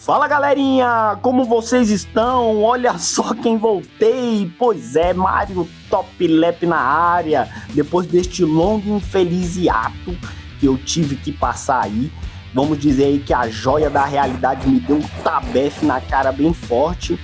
Fala galerinha, como vocês estão? Olha só quem voltei, pois é, Mario Toplap na área, depois deste longo e infeliz hiato que eu tive que passar aí. Vamos dizer aí que a joia da realidade me deu um tabefe na cara bem forte,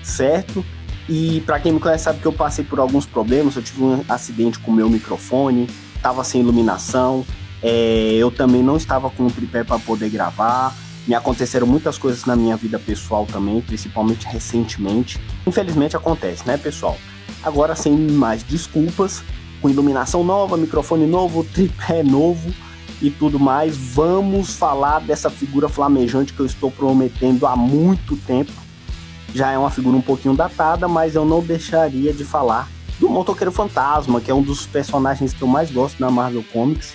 certo? E pra quem me conhece sabe que eu passei por alguns problemas, eu tive um acidente com o meu microfone, tava sem iluminação, eu também não estava com o tripé para poder gravar. Me aconteceram muitas coisas na minha vida pessoal também, principalmente recentemente. Infelizmente acontece, né, pessoal? Agora, sem mais desculpas, com iluminação nova, microfone novo, tripé novo e tudo mais, vamos falar dessa figura flamejante que eu estou prometendo há muito tempo. Já é uma figura um pouquinho datada, mas eu não deixaria de falar do Motoqueiro Fantasma, que é um dos personagens que eu mais gosto na Marvel Comics.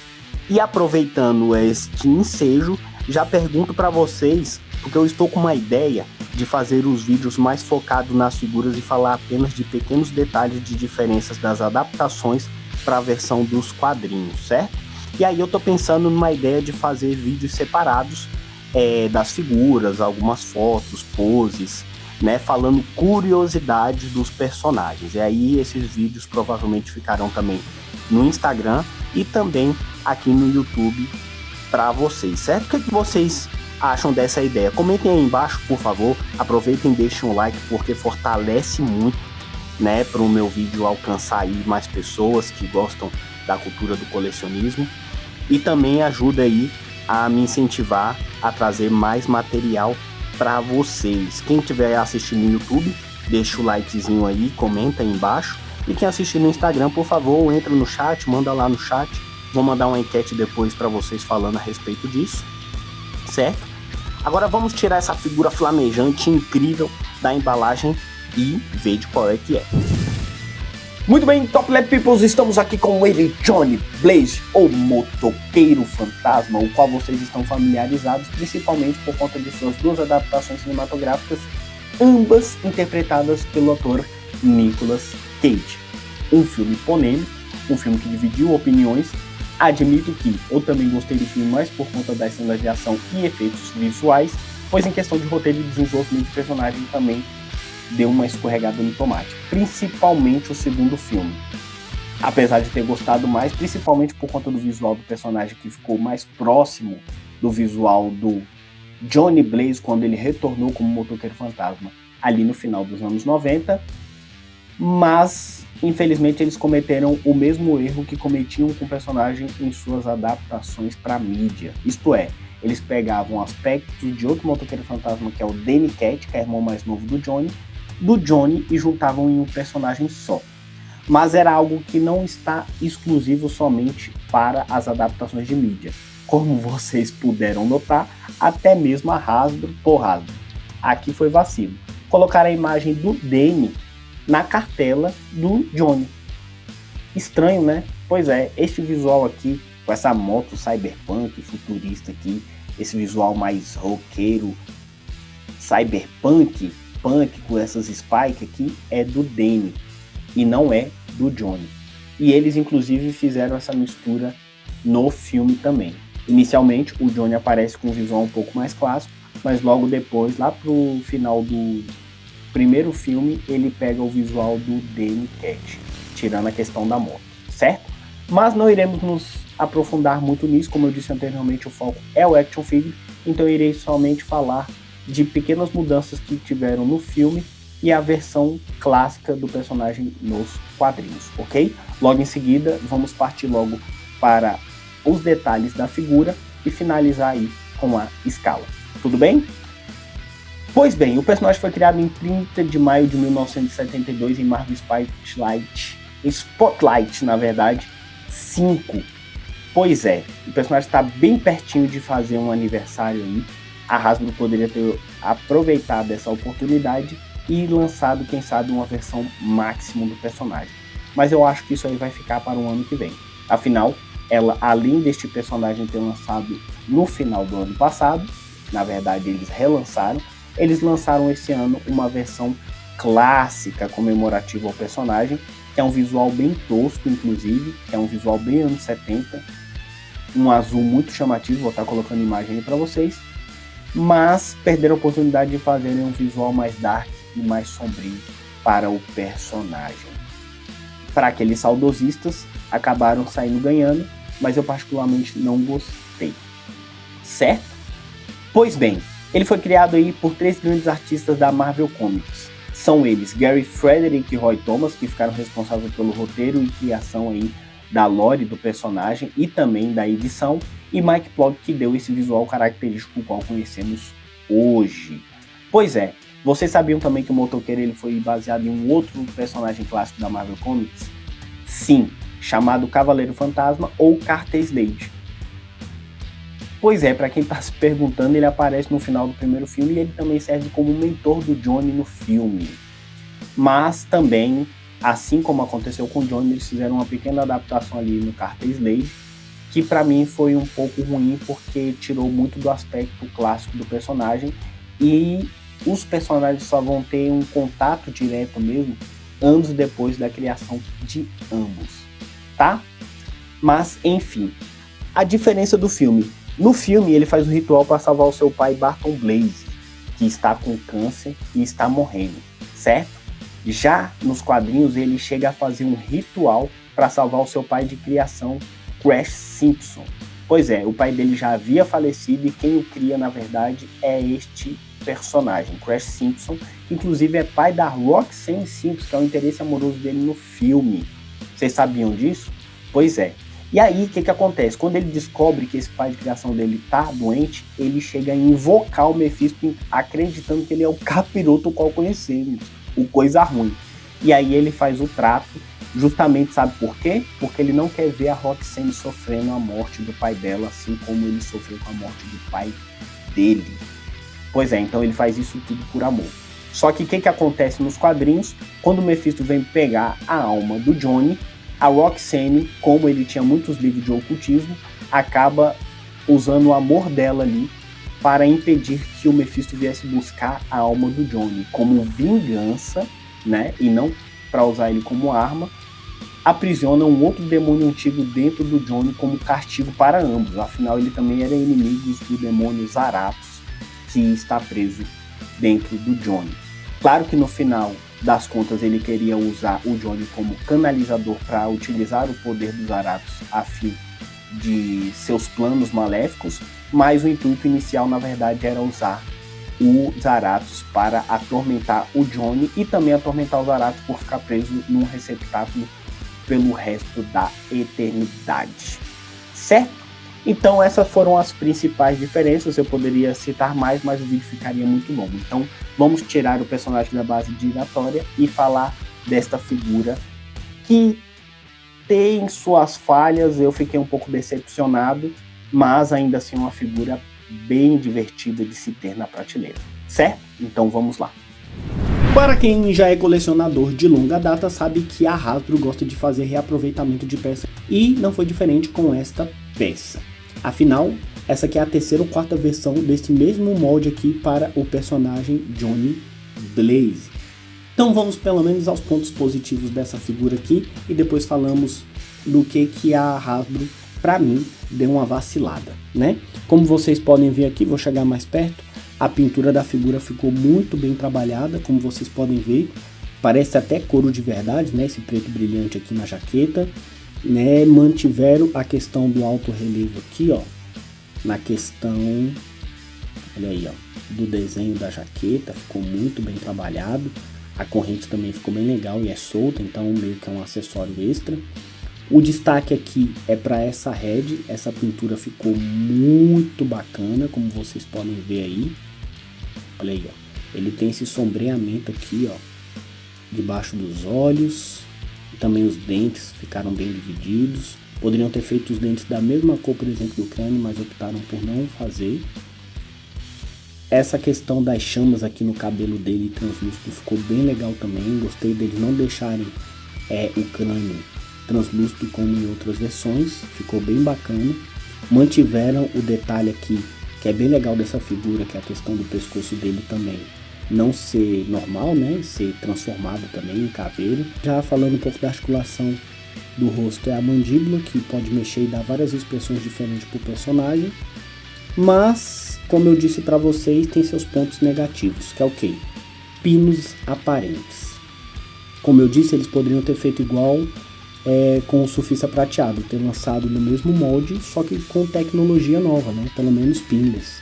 E aproveitando este ensejo, já pergunto para vocês, porque eu estou com uma ideia de fazer os vídeos mais focados nas figuras e falar apenas de pequenos detalhes de diferenças das adaptações para a versão dos quadrinhos, certo? E aí eu tô pensando numa ideia de fazer vídeos separados das figuras, algumas fotos, poses, né, falando curiosidades dos personagens. E aí esses vídeos provavelmente ficarão também no Instagram e também aqui no YouTube para vocês, certo? O que vocês acham dessa ideia? Comentem aí embaixo, por favor. Aproveitem e deixem um like, porque fortalece muito, né, para o meu vídeo alcançar aí mais pessoas que gostam da cultura do colecionismo, e também ajuda aí a me incentivar a trazer mais material para vocês. Quem estiver assistindo no YouTube, deixa o likezinho aí, comenta aí embaixo, e quem assistir no Instagram, por favor, entra no chat, manda lá no chat. Vou mandar uma enquete depois para vocês falando a respeito disso, certo? Agora vamos tirar essa figura flamejante incrível da embalagem e ver de qual é que é. Muito bem, Toplap Peoples, estamos aqui com ele, Johnny Blaze, o Motoqueiro Fantasma, o qual vocês estão familiarizados, principalmente por conta de suas duas adaptações cinematográficas, ambas interpretadas pelo ator Nicolas Cage. Um filme polêmico, um filme que dividiu opiniões. Admito que eu também gostei do filme mais por conta das cenas de ação e efeitos visuais, pois em questão de roteiro e desenvolvimento de personagem também deu uma escorregada no tomate, principalmente o segundo filme. Apesar de ter gostado mais, principalmente por conta do visual do personagem, que ficou mais próximo do visual do Johnny Blaze quando ele retornou como Motoqueiro Fantasma ali no final dos anos 90, mas infelizmente eles cometeram o mesmo erro que cometiam com o personagem em suas adaptações para mídia. Isto é, eles pegavam aspectos de outro Motoqueiro Fantasma, que é o Danny Cat, que é o irmão mais novo do Johnny, e juntavam em um personagem só. Mas era algo que não está exclusivo somente para as adaptações de mídia. Como vocês puderam notar, até mesmo a Hasbro, aqui foi vacilo. Colocar a imagem do Danny na cartela do Johnny. Estranho, né? Pois é, este visual aqui, com essa moto cyberpunk, futurista aqui, esse visual mais roqueiro, cyberpunk, punk com essas spikes aqui, é do Danny e não é do Johnny. E eles inclusive fizeram essa mistura no filme também. Inicialmente o Johnny aparece com um visual um pouco mais clássico, mas logo depois, lá pro final do primeiro filme, ele pega o visual do Danny Cat, tirando a questão da moto, certo? Mas não iremos nos aprofundar muito nisso, como eu disse anteriormente, o foco é o action figure, então eu irei somente falar de pequenas mudanças que tiveram no filme e a versão clássica do personagem nos quadrinhos, ok? Logo em seguida, vamos partir logo para os detalhes da figura e finalizar aí com a escala. Tudo bem? Pois bem, o personagem foi criado em 30 de maio de 1972 em Marvel Spotlight, na verdade, 5. Pois é, o personagem está bem pertinho de fazer um aniversário aí. A Hasbro poderia ter aproveitado essa oportunidade e lançado, quem sabe, uma versão máxima do personagem. Mas eu acho que isso aí vai ficar para o ano que vem. Afinal, ela, além deste personagem ter lançado no final do ano passado, na verdade eles relançaram, eles lançaram esse ano uma versão clássica comemorativa ao personagem, que é um visual bem tosco, inclusive, que é um visual bem anos 70, um azul muito chamativo, vou estar colocando imagem aí para vocês, mas perderam a oportunidade de fazerem um visual mais dark e mais sombrio para o personagem. Para aqueles saudosistas, acabaram saindo ganhando, mas eu particularmente não gostei. Certo? Pois bem, ele foi criado aí por 3 grandes artistas da Marvel Comics. São eles Gary Frederick e Roy Thomas, que ficaram responsáveis pelo roteiro e criação aí da lore do personagem e também da edição, e Mike Ploug, que deu esse visual característico qual conhecemos hoje. Pois é, vocês sabiam também que o motoqueiro ele foi baseado em um outro personagem clássico da Marvel Comics? Sim, chamado Cavaleiro Fantasma ou Carter Slade. Pois é, para quem está se perguntando, ele aparece no final do primeiro filme e ele também serve como mentor do Johnny no filme. Mas também, assim como aconteceu com o Johnny, eles fizeram uma pequena adaptação ali no Carter Slade, que para mim foi um pouco ruim porque tirou muito do aspecto clássico do personagem e os personagens só vão ter um contato direto mesmo anos depois da criação de ambos, tá? Mas, enfim, a diferença do filme. No filme, ele faz um ritual para salvar o seu pai Barton Blaze, que está com câncer e está morrendo, certo? Já nos quadrinhos, ele chega a fazer um ritual para salvar o seu pai de criação, Crash Simpson. Pois é, o pai dele já havia falecido e quem o cria, na verdade, é este personagem, Crash Simpson, que inclusive é pai da Roxanne Simpson, que é o interesse amoroso dele no filme. Vocês sabiam disso? Pois é. E aí, o que acontece? Quando ele descobre que esse pai de criação dele tá doente, ele chega a invocar o Mephisto, acreditando que ele é o capiroto qual conhecemos, o coisa ruim. E aí ele faz o trato, justamente sabe por quê? Porque ele não quer ver a Roxanne sofrendo a morte do pai dela, assim como ele sofreu com a morte do pai dele. Pois é, então ele faz isso tudo por amor. Só que o que acontece nos quadrinhos? Quando o Mephisto vem pegar a alma do Johnny, a Roxanne, como ele tinha muitos livros de ocultismo, acaba usando o amor dela ali para impedir que o Mephisto viesse buscar a alma do Johnny. Como vingança, né, e não para usar ele como arma, aprisiona um outro demônio antigo dentro do Johnny como castigo para ambos. Afinal, ele também era inimigo do demônio Zaratos, que está preso dentro do Johnny. Claro que no final das contas ele queria usar o Johnny como canalizador para utilizar o poder dos Zaratos a fim de seus planos maléficos, mas o intuito inicial na verdade era usar o Zaratos para atormentar o Johnny e também atormentar o Zaratos por ficar preso num receptáculo pelo resto da eternidade. Certo? Então essas foram as principais diferenças, eu poderia citar mais, mas o vídeo ficaria muito longo. Então vamos tirar o personagem da base giratória e falar desta figura que tem suas falhas, eu fiquei um pouco decepcionado, mas ainda assim uma figura bem divertida de se ter na prateleira, certo? Então vamos lá. Para quem já é colecionador de longa data sabe que a Hasbro gosta de fazer reaproveitamento de peças e não foi diferente com esta peça. Afinal, essa aqui é a terceira ou quarta versão desse mesmo molde aqui para o personagem Johnny Blaze. Então vamos pelo menos aos pontos positivos dessa figura aqui e depois falamos do que a Hasbro, para mim, deu uma vacilada, né? Como vocês podem ver aqui, vou chegar mais perto, a pintura da figura ficou muito bem trabalhada, como vocês podem ver, parece até couro de verdade, né? Esse preto brilhante aqui na jaqueta. Né, mantiveram a questão do alto relevo aqui, ó, na questão, olha aí, ó, do desenho da jaqueta, ficou muito bem trabalhado, a corrente também ficou bem legal e é solta, então meio que é um acessório extra. O destaque aqui é para essa head, essa pintura ficou muito bacana, como vocês podem ver aí, olha aí, ó, ele tem esse sombreamento aqui, ó, debaixo dos olhos. Também os dentes ficaram bem divididos. Poderiam ter feito os dentes da mesma cor, por exemplo, do crânio, mas optaram por não fazer. Essa questão das chamas aqui no cabelo dele translúcido ficou bem legal também. Gostei deles não deixarem o crânio translúcido como em outras versões. Ficou bem bacana. Mantiveram o detalhe aqui, que é bem legal dessa figura, que é a questão do pescoço dele também não ser normal, né, ser transformado também em caveira. Já falando um pouco da articulação do rosto, é a mandíbula, que pode mexer e dar várias expressões diferentes para o personagem, mas como eu disse para vocês, tem seus pontos negativos, que é o quê? Pinos aparentes. Como eu disse, eles poderiam ter feito igual com o surfista prateado, ter lançado no mesmo molde, só que com tecnologia nova, né? Pelo menos pinless.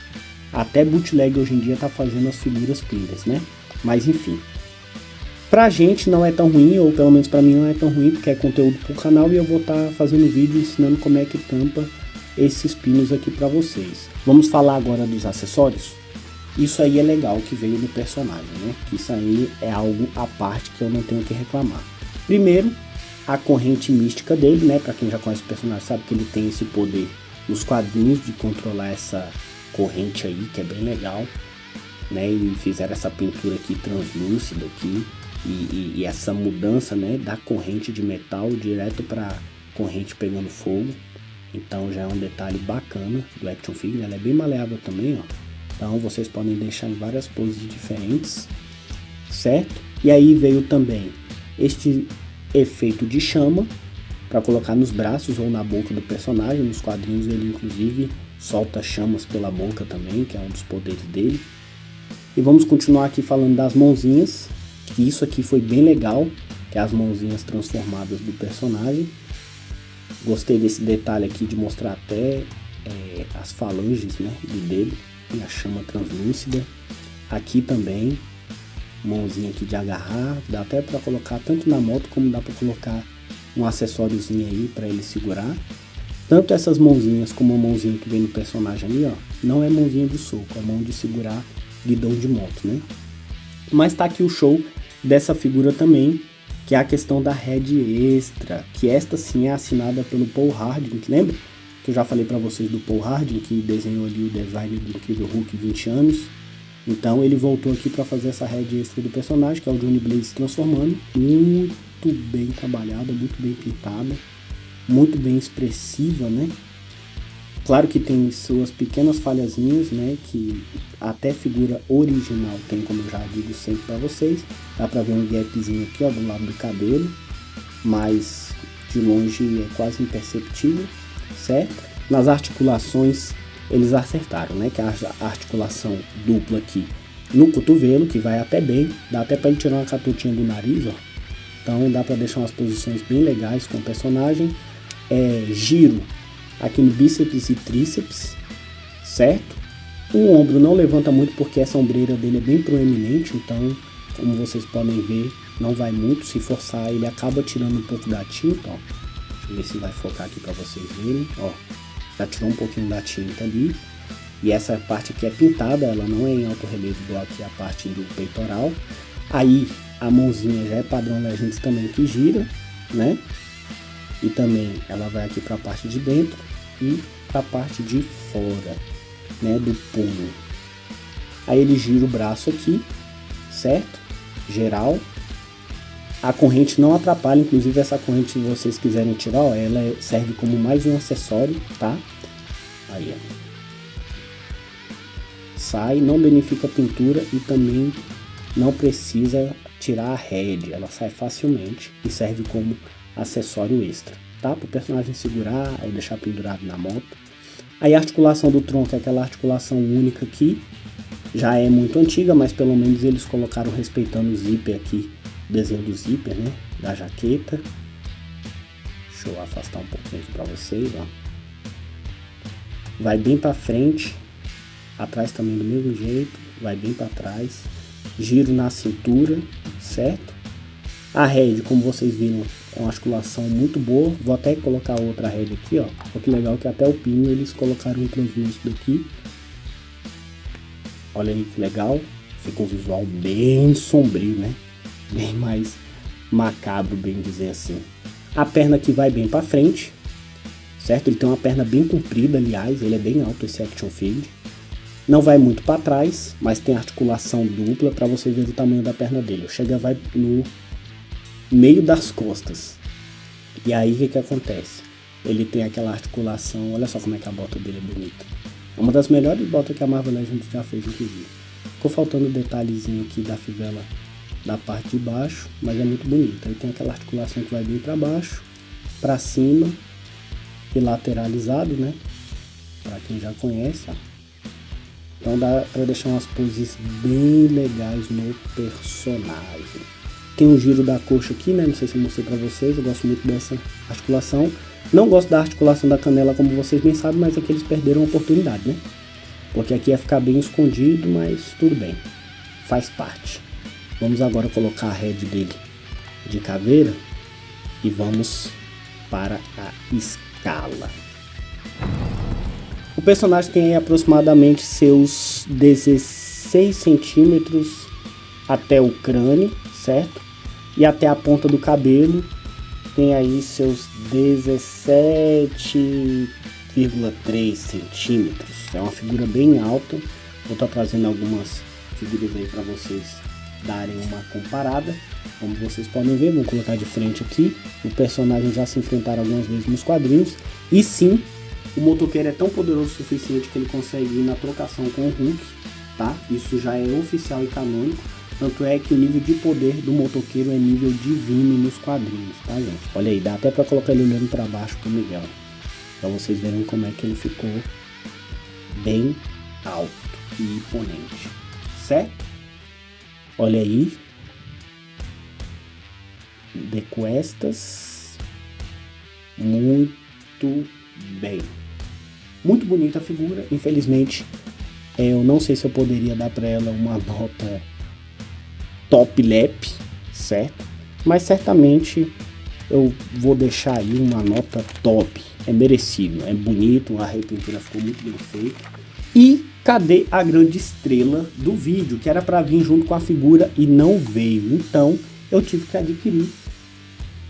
Até bootleg hoje em dia tá fazendo as figuras pinless, né? Mas enfim. Pra gente não é tão ruim, ou pelo menos pra mim não é tão ruim, porque é conteúdo pro canal e eu vou estar fazendo vídeo ensinando como é que tampa esses pinos aqui pra vocês. Vamos falar agora dos acessórios? Isso aí é legal que veio do personagem, né? Que isso aí é algo à parte que eu não tenho que reclamar. Primeiro, a corrente mística dele, né? Pra quem já conhece o personagem sabe que ele tem esse poder nos quadrinhos de controlar essa corrente aí, que é bem legal, né? E fizeram essa pintura aqui translúcida aqui. E essa mudança, né, da corrente de metal direto para corrente pegando fogo. Então já é um detalhe bacana do action figure. Ela é bem maleável também, ó. Então vocês podem deixar em várias poses diferentes, certo? E aí veio também este efeito de chama para colocar nos braços ou na boca do personagem. Nos quadrinhos ele inclusive solta chamas pela boca também, que é um dos poderes dele. E vamos continuar aqui falando das mãozinhas. Que isso aqui foi bem legal, que é as mãozinhas transformadas do personagem. Gostei desse detalhe aqui de mostrar até as falanges, né, do dedo e a chama translúcida. Aqui também, mãozinha aqui de agarrar, dá até para colocar tanto na moto como dá para colocar um acessóriozinho aí para ele segurar. Tanto essas mãozinhas como a mãozinha que vem no personagem ali, ó, não é mãozinha de soco, é mão de segurar guidão de moto, né? Mas tá aqui o show dessa figura também, que é a questão da head extra, que esta sim é assinada pelo Paul Harding, que lembra? Que eu já falei para vocês do Paul Harding, que desenhou ali o design do Incrível Hulk 20 anos. Então ele voltou aqui para fazer essa head extra do personagem, que é o Johnny Blaze se transformando. Muito bem trabalhada, muito bem pintada, muito bem expressiva, né? Claro que tem suas pequenas falhazinhas, né, que até figura original tem, como eu já digo sempre para vocês. Dá para ver um gapzinho aqui, ó, do lado do cabelo, mas de longe é quase imperceptível, certo? Nas articulações eles acertaram, né, que é a articulação dupla aqui no cotovelo, que vai até bem, dá até para ele tirar uma catutinha do nariz, ó. Então dá para deixar umas posições bem legais com o personagem. Giro aqui no bíceps e tríceps, certo? O ombro não levanta muito porque essa ombreira dele é bem proeminente, então, como vocês podem ver, não vai muito. Se forçar, ele acaba tirando um pouco da tinta, ó. Deixa eu ver se vai focar aqui para vocês verem, ó. Já tirou um pouquinho da tinta ali. E essa parte aqui é pintada, ela não é em alto relevo igual aqui a parte do peitoral. Aí, a mãozinha já é padrão Legends também que gira, né? E também ela vai aqui para a parte de dentro e para a parte de fora, né, do punho. Aí ele gira o braço aqui, certo? Geral. A corrente não atrapalha, inclusive essa corrente, se vocês quiserem tirar, ó, ela serve como mais um acessório, tá? Aí, ó. Sai, não danifica a pintura e também não precisa tirar a head, ela sai facilmente e serve como acessório extra, tá? Para o personagem segurar ou deixar pendurado na moto. Aí a articulação do tronco é aquela articulação única aqui, já é muito antiga, mas pelo menos eles colocaram respeitando o zíper aqui, o desenho do zíper, né, da jaqueta. Deixa eu afastar um pouquinho aqui para vocês, ó. Vai bem para frente, atrás também do mesmo jeito, vai bem para trás, giro na cintura, certo? A head, como vocês viram, é uma articulação muito boa. Vou até colocar outra head aqui, ó. Olha que legal que até o pino eles colocaram um translúcido aqui. Olha aí que legal. Ficou um visual bem sombrio, né? Bem mais macabro, bem dizer assim. A perna aqui vai bem para frente, certo? Ele tem uma perna bem comprida, aliás. Ele é bem alto, esse action figure. Não vai muito para trás, mas tem articulação dupla para você ver o tamanho da perna dele. Chega, vai no meio das costas. E aí o que acontece? Ele tem aquela articulação, olha só como é que a bota dele é bonita. É uma das melhores botas que a Marvel Legends já fez, inclusive. Ficou faltando o detalhezinho aqui da fivela da parte de baixo, mas é muito bonita. Aí tem aquela articulação que vai bem para baixo, para cima e lateralizado, né? Para quem já conhece, ó. Então dá para deixar umas poses bem legais no personagem. Tem o giro da coxa aqui, né? Não sei se eu mostrei para vocês, eu gosto muito dessa articulação. Não gosto da articulação da canela, como vocês bem sabem, mas aqui eles perderam a oportunidade, né? Porque aqui ia ficar bem escondido, mas tudo bem, faz parte. Vamos agora colocar a head dele de caveira e vamos para a escala. O personagem tem aí aproximadamente seus 16 centímetros até o crânio, certo? E até a ponta do cabelo tem aí seus 17,3 centímetros. É uma figura bem alta. Vou estar trazendo algumas figuras aí para vocês darem uma comparada. Como vocês podem ver, vou colocar de frente aqui. O personagem já se enfrentaram algumas vezes nos quadrinhos. E sim, o motoqueiro é tão poderoso o suficiente que ele consegue ir na trocação com o Hulk, tá? Isso já é oficial e canônico. Tanto é que o nível de poder do motoqueiro é nível divino nos quadrinhos, tá, gente? Olha aí, dá até pra colocar ele olhando pra baixo pro Miguel, pra vocês verem como é que ele ficou bem alto e imponente, certo? Olha aí, de costas, muito bem, muito bonita a figura. Infelizmente, eu não sei se eu poderia dar pra ela uma nota top lap, certo? Mas certamente eu vou deixar aí uma nota top. É merecido, é bonito, a repintura ficou muito bem feita. E cadê a grande estrela do vídeo, que era para vir junto com a figura e não veio? Então eu tive que adquirir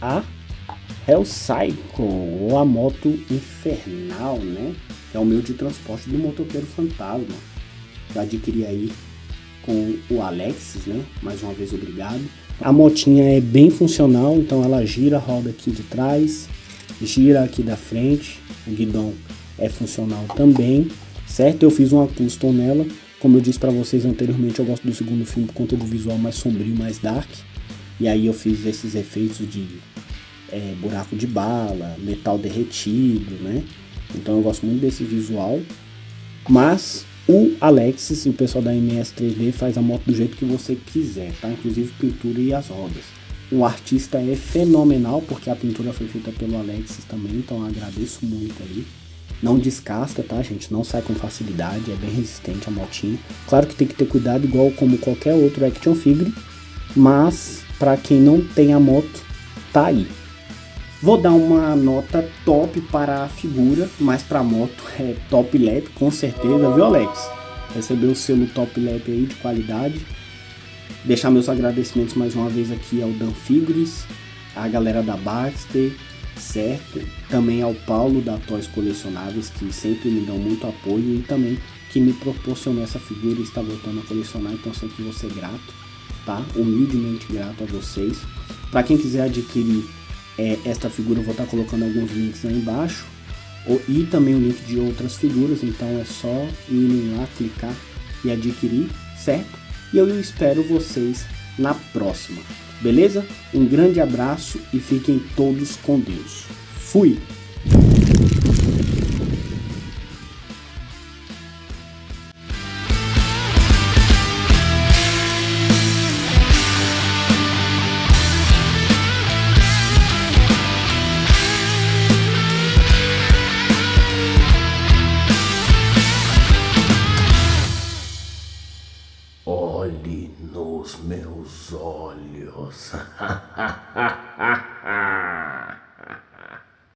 a Hellcycle, ou a moto infernal, né? Que é o meio de transporte do motoqueiro fantasma. Eu adquiri aí com o Alexis, né? Mais uma vez, obrigado. A motinha é bem funcional, então ela gira, roda aqui de trás, gira aqui da frente. O guidão é funcional também, certo? Eu fiz uma custom nela. Como eu disse para vocês anteriormente, eu gosto do segundo filme por conta do visual mais sombrio, mais dark. E aí eu fiz esses efeitos de buraco de bala, metal derretido, né? Então eu gosto muito desse visual. Mas o Alexis e o pessoal da MS 3D faz a moto do jeito que você quiser, tá? Inclusive pintura e as rodas. O artista é fenomenal, porque a pintura foi feita pelo Alexis também, então eu agradeço muito aí. Não descasca, tá, gente? Não sai com facilidade, é bem resistente a motinha. Claro que tem que ter cuidado, igual como qualquer outro action figure, mas para quem não tem a moto, tá aí. Vou dar uma nota top para a figura, mas para a moto é top lap, com certeza, viu, Alex? Recebeu o selo top lap aí de qualidade. Deixar meus agradecimentos mais uma vez aqui ao Dan Figures, a galera da Baxter, certo? Também ao Paulo da Toys Colecionáveis, que sempre me dão muito apoio e também que me proporcionou essa figura e está voltando a colecionar, então sempre vou ser grato, tá? Humildemente grato a vocês. Para quem quiser adquirir esta figura, eu vou estar colocando alguns links aí embaixo e também o link de outras figuras, então é só irem lá, clicar e adquirir, certo? E eu espero vocês na próxima, beleza? Um grande abraço e fiquem todos com Deus. Fui! Olhe nos meus olhos.